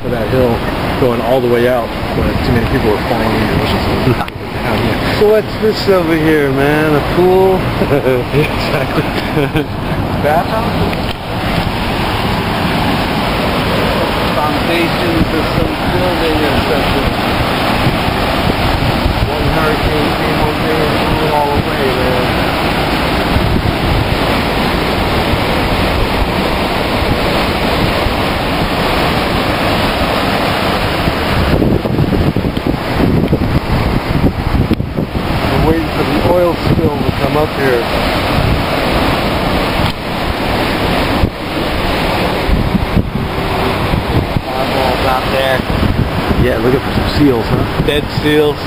for that hill going all the way out, but too many people were falling in the ocean. So what's this over here, man? A pool? Exactly. Bathhouse? Foundations of some building or something. One hurricane came over there and blew it all away, man. Waiting for the oil spill to come up here. Eyeballs out there. Yeah, looking for some seals, huh? Dead seals.